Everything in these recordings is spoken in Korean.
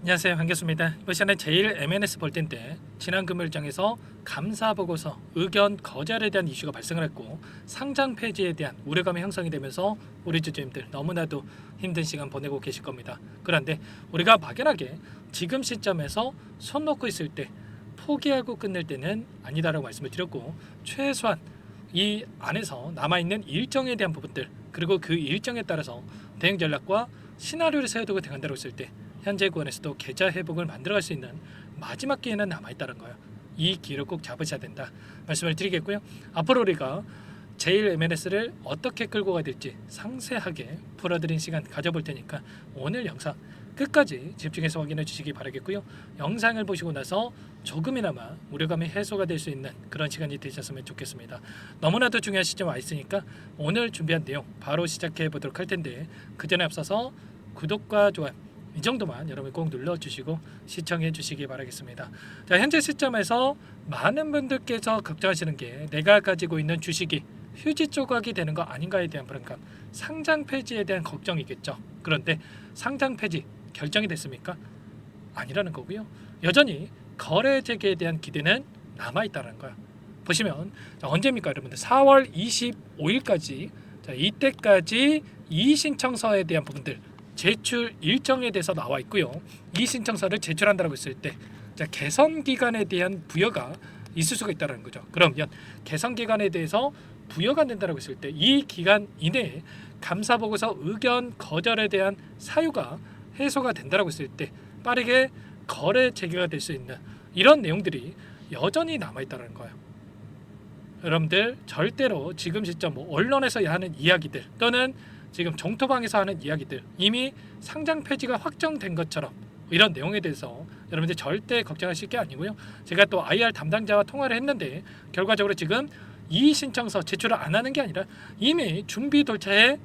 안녕하세요. 반갑습니다. 이번 시간에 제일 MNS 볼 텐데 지난 금요일장에서 감사 보고서 의견 거절에 대한 이슈가 발생을 했고 상장 폐지에 대한 우려감이 형성이 되면서 우리 주주님들 너무나도 힘든 시간 보내고 계실 겁니다. 그런데 우리가 막연하게 지금 시점에서 손 놓고 있을 때 포기하고 끝낼 때는 아니다라고 말씀을 드렸고 최소한 이 안에서 남아있는 일정에 대한 부분들 그리고 그 일정에 따라서 대응 전략과 시나리오를 세워두고 대응한다고 했을 때 현재 구간에서도 계좌 회복을 만들어갈 수 있는 마지막 기회는 남아있다는 거예요. 이 기회를 꼭 잡으셔야 된다 말씀을 드리겠고요. 앞으로 우리가 제일 MNS를 어떻게 끌고 가야 될지 상세하게 풀어드린 시간 가져볼 테니까 오늘 영상 끝까지 집중해서 확인해 주시기 바라겠고요. 영상을 보시고 나서 조금이나마 우려감이 해소가 될 수 있는 그런 시간이 되셨으면 좋겠습니다. 너무나도 중요한 시점 와 있으니까 오늘 준비한 내용 바로 시작해 보도록 할 텐데 그 전에 앞서서 구독과 좋아요 이 정도만 여러분 꼭 눌러주시고 시청해 주시기 바라겠습니다. 자, 현재 시점에서 많은 분들께서 걱정하시는 게 내가 가지고 있는 주식이 휴지 조각이 되는 거 아닌가에 대한 불안감, 상장 폐지에 대한 걱정이겠죠. 그런데 상장 폐지 결정이 됐습니까? 아니라는 거고요. 여전히 거래 재개에 대한 기대는 남아있다는 거야. 보시면 자, 언제입니까 여러분들? 4월 25일까지 자, 이때까지 이의신청서에 대한 부분들 제출 일정에 대해서 나와 있고요. 이 신청서를 제출한다고 했을 때 자, 개선 기간에 대한 부여가 있을 수가 있다는 거죠. 그러면 개선 기간에 대해서 부여가 된다고 했을 때 이 기간 이내에 감사 보고서 의견 거절에 대한 사유가 해소가 된다고 했을 때 빠르게 거래 재개가 될 수 있는 이런 내용들이 여전히 남아 있다는 거예요. 여러분들 절대로 지금 시점 언론에서 하는 이야기들 또는 지금 정토방에서 하는 이야기들 이미 상장 폐지가 확정된 것처럼 이런 내용에 대해서 여러분들 절대 걱정하실 게 아니고요. 제가 또 IR 담당자와 통화를 했는데 결과적으로 지금 이 신청서 제출을 안 하는 게 아니라 이미 준비 돌차에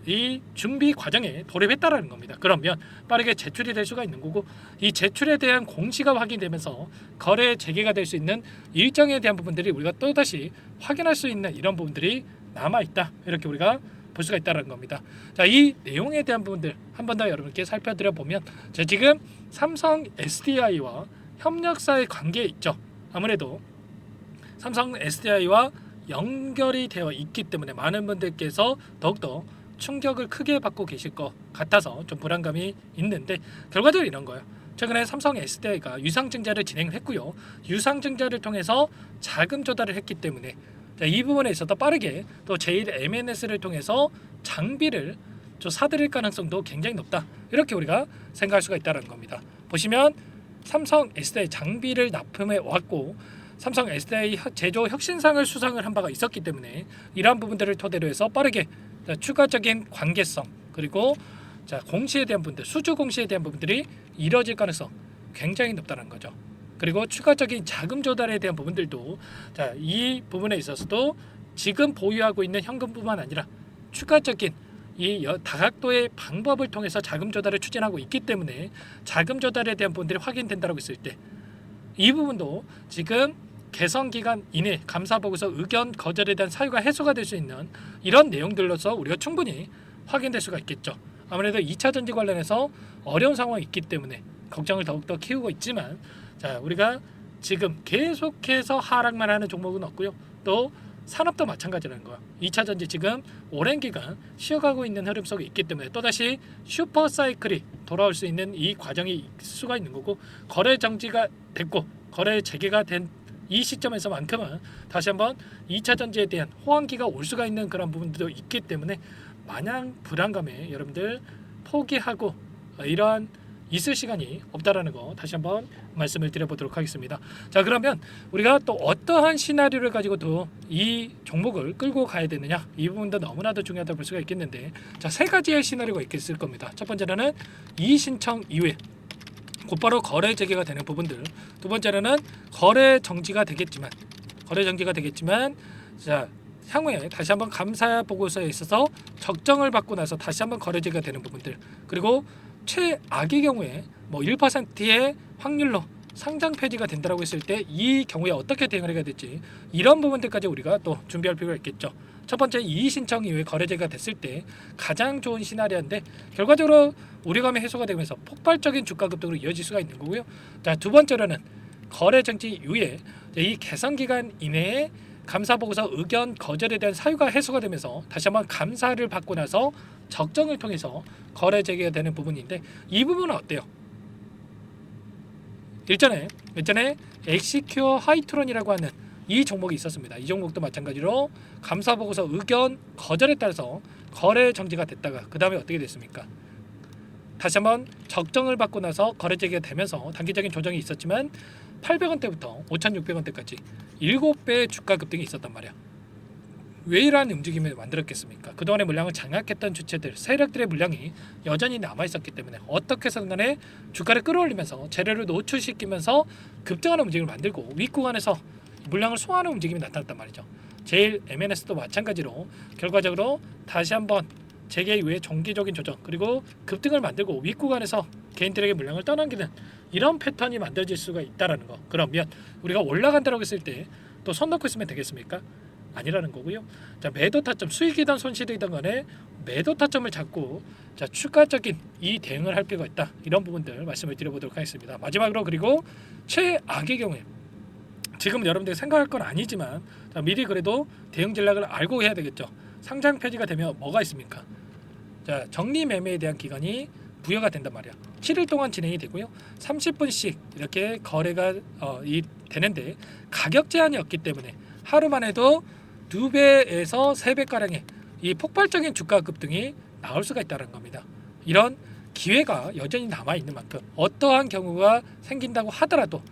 이 준비 과정에 돌입했다라는 겁니다. 그러면 빠르게 제출이 될 수가 있는 거고 이 제출에 대한 공시가 확인되면서 거래 재개가 될 수 있는 일정에 대한 부분들이 우리가 또다시 확인할 수 있는 이런 부분들이 남아있다. 이렇게 우리가 볼 수가 있다는 겁니다. 자, 이 내용에 대한 부분들 한 번 더 여러분께 살펴드려 보면 지금 삼성 SDI와 협력사의 관계에 있죠. 아무래도 삼성 SDI와 연결이 되어 있기 때문에 많은 분들께서 더욱더 충격을 크게 받고 계실 것 같아서 좀 불안감이 있는데 결과적으로 이런 거예요. 최근에 삼성 SDI가 유상증자를 진행했고요. 유상증자를 통해서 자금 조달을 했기 때문에 이 부분에 있어서 빠르게 또 제일 MNS를 통해서 장비를 좀 사들일 가능성도 굉장히 높다. 이렇게 우리가 생각할 수가 있다는 겁니다. 보시면 삼성 SDI 장비를 납품해 왔고 삼성 SDI 제조 혁신상을 수상을 한 바가 있었기 때문에 이러한 부분들을 토대로 해서 빠르게 추가적인 관계성 그리고 공시에 대한 부분들 수주 공시에 대한 부분들이 이루어질 가능성 굉장히 높다는 거죠. 그리고 추가적인 자금 조달에 대한 부분들도 이 부분에 있어서도 지금 보유하고 있는 현금뿐만 아니라 추가적인 이 다각도의 방법을 통해서 자금 조달을 추진하고 있기 때문에 자금 조달에 대한 부분들이 확인된다고 했을 때 이 부분도 지금 개선 기간 이내 감사 보고서 의견 거절에 대한 사유가 해소가 될 수 있는 이런 내용들로서 우리가 충분히 확인될 수가 있겠죠. 아무래도 2차 전지 관련해서 어려운 상황이 있기 때문에 걱정을 더욱더 키우고 있지만 우리가 지금 계속해서 하락만 하는 종목은 없고요. 또 산업도 마찬가지라는 거야. 2차 전지 지금 오랜 기간 쉬어가고 있는 흐름 속에 있기 때문에 또다시 슈퍼 사이클이 돌아올 수 있는 이 과정이 있을 수가 있는 거고 거래 정지가 됐고 거래 재개가 된 이 시점에서만큼은 다시 한번 2차 전지에 대한 호황기가 올 수가 있는 그런 부분들도 있기 때문에 마냥 불안감에 여러분들 포기하고 이러한 있을 시간이 없다라는 거 다시 한번 말씀을 드려보도록 하겠습니다. 자, 그러면 우리가 또 어떠한 시나리오를 가지고도 이 종목을 끌고 가야 되느냐 이 부분도 너무나도 중요하다고 볼 수가 있겠는데 세 가지의 시나리오가 있을 겁니다. 첫 번째는 이의신청 이후에 곧바로 거래 재개가 되는 부분들, 두 번째는 거래 정지가 되겠지만 향후에 다시 한번 감사 보고서에 있어서 적정을 받고 나서 다시 한번 거래 재개가 되는 부분들, 그리고 최악의 경우에 1%의 확률로 상장 폐지가 된다고 했을 때 이 경우에 어떻게 대응을 해야 될지 이런 부분들까지 우리가 또 준비할 필요가 있겠죠. 첫 번째 이의 신청 이후에 거래제가 됐을 때 가장 좋은 시나리오인데 결과적으로 우려감이 해소가 되면서 폭발적인 주가 급등으로 이어질 수가 있는 거고요. 자, 두 번째로는 거래 정지 이후에 이 개선 기간 이내에 감사 보고서 의견 거절에 대한 사유가 해소가 되면서 다시 한번 감사를 받고 나서 적정을 통해서 거래 재개가 되는 부분인데 이 부분은 어때요? 일전에 엑시큐어 하이트론이라고 하는 이 종목이 있었습니다. 이 종목도 마찬가지로 감사 보고서 의견 거절에 따라서 거래 정지가 됐다가 그 다음에 어떻게 됐습니까? 다시 한번 적정을 받고 나서 거래 재개가 되면서 단기적인 조정이 있었지만 800원대부터 5,600원대까지 7배의 주가 급등이 있었단 말이야. 왜 이러한 움직임을 만들었겠습니까? 그동안의 물량을 장악했던 주체들, 세력들의 물량이 여전히 남아있었기 때문에 어떻게 해서든 간에 주가를 끌어올리면서 재료를 노출시키면서 급등하는 움직임을 만들고 윗구간에서 물량을 소화하는 움직임이 나타났단 말이죠. 제일 MNS도 마찬가지로 결과적으로 다시 한번 재개 이후에 정기적인 조정 그리고 급등을 만들고 윗구간에서 개인들에게 물량을 떠넘기는 이런 패턴이 만들어질 수가 있다라는 거. 그러면 우리가 올라간다고 했을 때 또 손 놓고 있으면 되겠습니까? 아니라는 거고요. 자, 매도 타점, 수익이든 손실이든 간에 매도 타점을 잡고 자, 추가적인 이 대응을 할 필요가 있다. 이런 부분들 말씀을 드려보도록 하겠습니다. 마지막으로 그리고 최악의 경우에 지금 여러분들이 생각할 건 아니지만 자, 미리 그래도 대응 전략을 알고 해야 되겠죠. 상장 폐지가 되면 뭐가 있습니까? 자, 정리 매매에 대한 기간이 부여가 된단 말이야. 7일 동안 진행이 되고요. 30분씩 이렇게 거래가 되는데 가격 제한이 없기 때문에 하루만 해도 2배에서 3배 가량의 이 폭발적인 주가 급등이 나올 수가 있다는 겁니다. 이런 기회가 여전히 남아 있는 만큼 어떠한 경우가 생긴다고 하더라도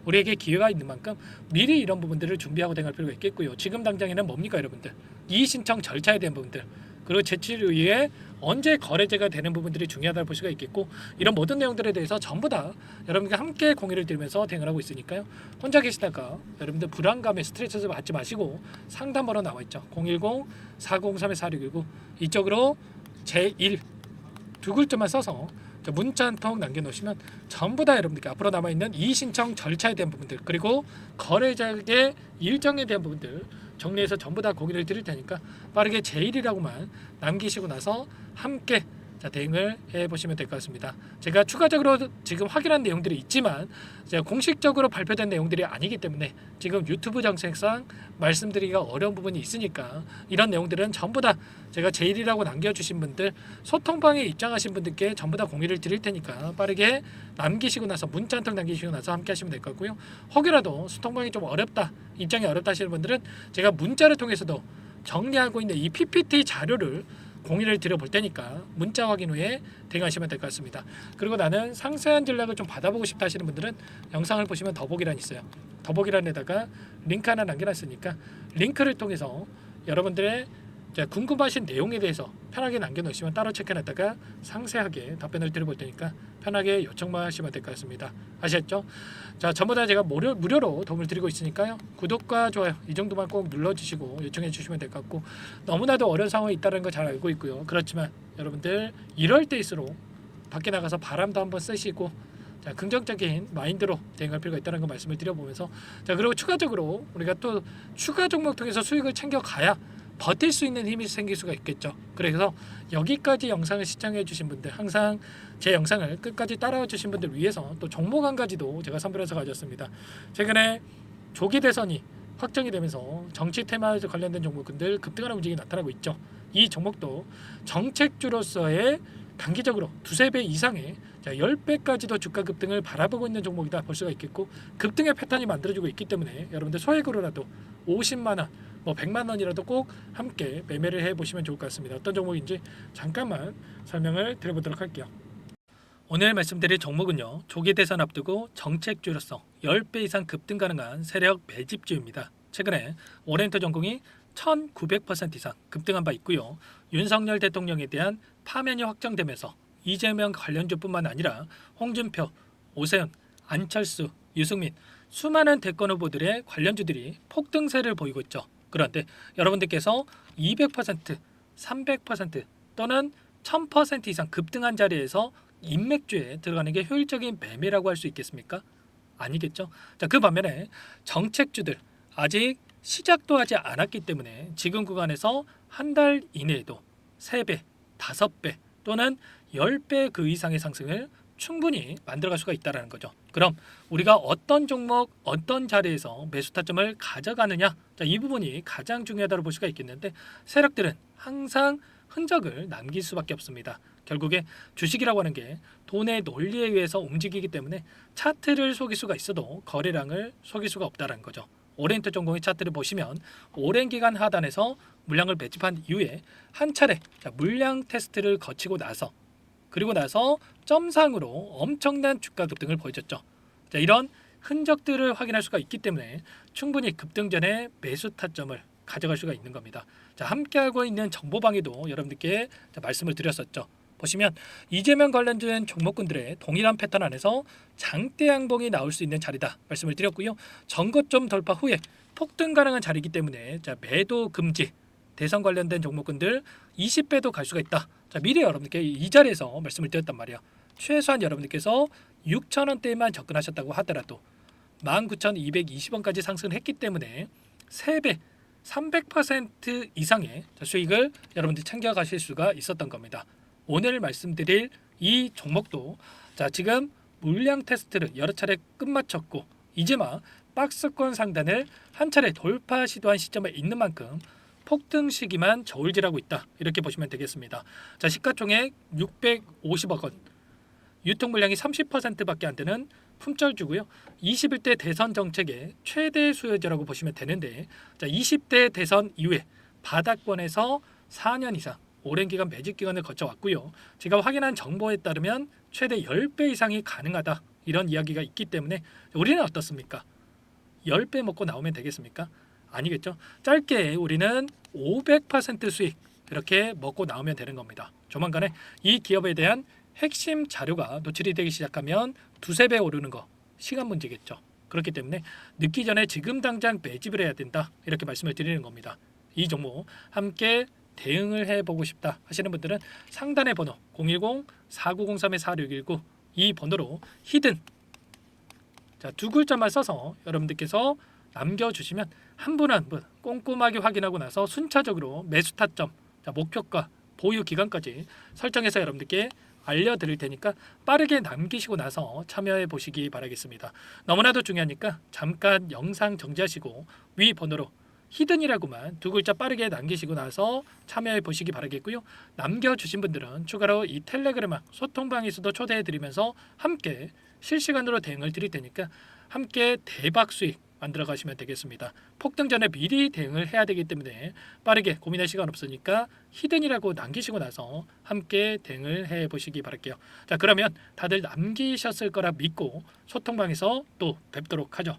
우리에게 기회가 있는 만큼 미리 이런 부분들을 준비하고 대응할 필요가 있겠고요. 지금 당장에는 뭡니까 여러분들? 이의 신청 절차에 대한 부분들 그리고 제출 이후에 언제 거래제가 되는 부분들이 중요하다고 볼 수가 있겠고 이런 모든 내용들에 대해서 전부 다 여러분과 함께 공유를 드리면서 대응을 하고 있으니까요. 혼자 계시다가 여러분들 불안감에 스트레스 받지 마시고 상담번호 나와 있죠. 010-403-4619 이쪽으로 제1 두 글자만 써서 문자 한 통 남겨놓으시면 전부 다 여러분들께 앞으로 남아있는 이의 신청 절차에 대한 부분들 그리고 거래자의 일정에 대한 부분들 정리해서 전부 다 공유를 드릴 테니까 빠르게 제1이라고만 남기시고 나서 함께 대응을 해보시면 될 것 같습니다. 제가 추가적으로 지금 확인한 내용들이 있지만 제가 공식적으로 발표된 내용들이 아니기 때문에 지금 유튜브 정책상 말씀드리기가 어려운 부분이 있으니까 이런 내용들은 전부 다 제가 제1이라고 남겨주신 분들 소통방에 입장하신 분들께 전부 다 공유를 드릴 테니까 빠르게 남기시고 나서 문자 한 통 남기시고 나서 함께 하시면 될 것 같고요. 혹여라도 소통방이 좀 어렵다 입장이 어렵다 하시는 분들은 제가 문자를 통해서도 정리하고 있는 이 PPT 자료를 공유를 드려볼 테니까 문자 확인 후에 대응하시면 될 것 같습니다. 그리고 나는 상세한 전략을 좀 받아보고 싶다 하시는 분들은 영상을 보시면 더보기란 있어요. 더보기란에다가 링크 하나 남겨놨으니까 링크를 통해서 여러분들의 궁금하신 내용에 대해서 편하게 남겨놓으시면 따로 체크해놨다가 상세하게 답변을 드려볼 테니까 편하게 요청만 하시면 될 것 같습니다. 아셨죠? 자, 전부 다 제가 무료로 도움을 드리고 있으니까요. 구독과 좋아요 이 정도만 꼭 눌러주시고 요청해 주시면 될 것 같고 너무나도 어려운 상황이 있다는 거 잘 알고 있고요. 그렇지만 여러분들 이럴 때일수록 밖에 나가서 바람도 한번 쐬시고 자, 긍정적인 마인드로 대응할 필요가 있다는 거 말씀을 드려보면서 자, 그리고 추가적으로 우리가 또 추가 종목 통해서 수익을 챙겨가야 버틸 수 있는 힘이 생길 수가 있겠죠. 그래서 여기까지 영상을 시청해 주신 분들 항상 제 영상을 끝까지 따라와 주신 분들 위해서 또 종목 한 가지도 제가 선별해서 가져왔습니다. 최근에 조기 대선이 확정이 되면서 정치 테마에 관련된 종목들 급등하는 움직임이 나타나고 있죠. 이 종목도 정책주로서의 단기적으로 두세 배 이상의 10배까지도 주가 급등을 바라보고 있는 종목이다 볼 수가 있겠고 급등의 패턴이 만들어지고 있기 때문에 여러분들 소액으로라도 50만 원, 100만 원이라도 꼭 함께 매매를 해보시면 좋을 것 같습니다. 어떤 종목인지 잠깐만 설명을 드려보도록 할게요. 오늘 말씀드릴 종목은요. 조기 대선 앞두고 정책주로서 10배 이상 급등 가능한 세력 매집주입니다. 최근에 오리엔트 전공이 1900% 이상 급등한 바 있고요. 윤석열 대통령에 대한 파면이 확정되면서 이재명 관련주뿐만 아니라 홍준표, 오세훈, 안철수, 유승민 수많은 대권 후보들의 관련주들이 폭등세를 보이고 있죠. 그런데 여러분들께서 200%, 300% 또는 1000% 이상 급등한 자리에서 인맥주에 들어가는 게 효율적인 매매라고 할 수 있겠습니까? 아니겠죠. 자, 그 반면에 정책주들 아직 시작도 하지 않았기 때문에 지금 구간에서 한 달 이내에도 3배, 5배 또는 10배 그 이상의 상승을 충분히 만들어갈 수가 있다는 거죠. 그럼 우리가 어떤 종목, 어떤 자리에서 매수 타점을 가져가느냐, 자, 이 부분이 가장 중요하다고 볼 수가 있겠는데 세력들은 항상 흔적을 남길 수밖에 없습니다. 결국에 주식이라고 하는 게 돈의 논리에 의해서 움직이기 때문에 차트를 속일 수가 있어도 거래량을 속일 수가 없다는 거죠. 오리엔트 전공의 차트를 보시면 오랜 기간 하단에서 물량을 매집한 이후에 한 차례 물량 테스트를 거치고 나서 그리고 나서 점상으로 엄청난 주가 급등을 보여줬죠. 자, 이런 흔적들을 확인할 수가 있기 때문에 충분히 급등 전에 매수 타점을 가져갈 수가 있는 겁니다. 자, 함께하고 있는 정보방에도 여러분들께 말씀을 드렸었죠. 보시면 이재명 관련된 종목군들의 동일한 패턴 안에서 장대 양봉이 나올 수 있는 자리다 말씀을 드렸고요. 전고점 돌파 후에 폭등 가능한 자리이기 때문에 자, 매도 금지, 대선 관련된 종목군들 20배도 갈 수가 있다. 자, 미리 여러분들께 이 자리에서 말씀을 드렸단 말이에요. 최소한 여러분들께서 6,000원대만 접근하셨다고 하더라도 19,220원까지 상승을 했기 때문에 3배, 300% 이상의 수익을 여러분들이 챙겨가실 수가 있었던 겁니다. 오늘 말씀드릴 이 종목도 자, 지금 물량 테스트를 여러 차례 끝마쳤고 이제 막 박스권 상단을 한 차례 돌파 시도한 시점에 있는 만큼 폭등 시기만 저울질하고 있다. 이렇게 보시면 되겠습니다. 자, 시가총액 650억 원, 유통 물량이 30%밖에 안 되는 품절주고요. 21대 대선 정책의 최대 수요자라고 보시면 되는데 자, 20대 대선 이후에 바닥권에서 4년 이상 오랜 기간 매집 기간을 거쳐왔고요. 제가 확인한 정보에 따르면 최대 10배 이상이 가능하다. 이런 이야기가 있기 때문에 우리는 어떻습니까? 10배 먹고 나오면 되겠습니까? 아니겠죠. 짧게 우리는 500% 수익 이렇게 먹고 나오면 되는 겁니다. 조만간에 이 기업에 대한 핵심 자료가 노출이 되기 시작하면 두세 배 오르는 거 시간 문제겠죠. 그렇기 때문에 늦기 전에 지금 당장 매집을 해야 된다. 이렇게 말씀을 드리는 겁니다. 이 종목 함께 대응을 해보고 싶다 하시는 분들은 상단의 번호 010-4903-4619 이 번호로 히든 자, 두 글자만 써서 여러분들께서 남겨주시면 한 분 한 분 꼼꼼하게 확인하고 나서 순차적으로 매수 타점, 자, 목표가, 보유 기간까지 설정해서 여러분들께 알려드릴 테니까 빠르게 남기시고 나서 참여해 보시기 바라겠습니다. 너무나도 중요하니까 잠깐 영상 정지하시고 위 번호로 히든이라고만 두 글자 빠르게 남기시고 나서 참여해 보시기 바라겠고요. 남겨주신 분들은 추가로 이 텔레그램 소통방에서도 초대해 드리면서 함께 실시간으로 대응을 드릴 테니까 함께 대박 수익 만들어 가시면 되겠습니다. 폭등 전에 미리 대응을 해야 되기 때문에 빠르게 고민할 시간 없으니까 히든이라고 남기시고 나서 함께 대응을 해 보시기 바랄게요. 자, 그러면 다들 남기셨을 거라 믿고 소통방에서 또 뵙도록 하죠.